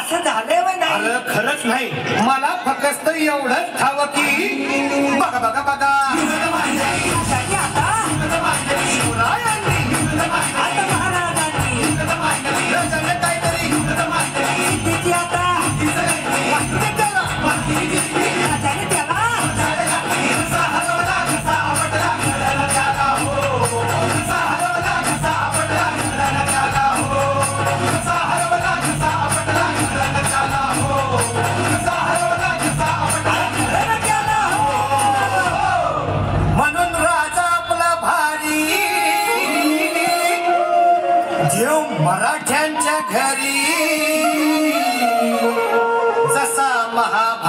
असं झालंय वय नाही? अरे खरंच नाही, मला फक्त एवढंच ठाव की बघा बघा बघा कशाची आता? शिवरायांनी आता महाराजांनी राजाने काहीतरी सिद्धीची आता वाटते त्याला. राजाने त्याला म्हणून राजा आपला भारी देव मराठ्यांच्या घरी जसा महाभारत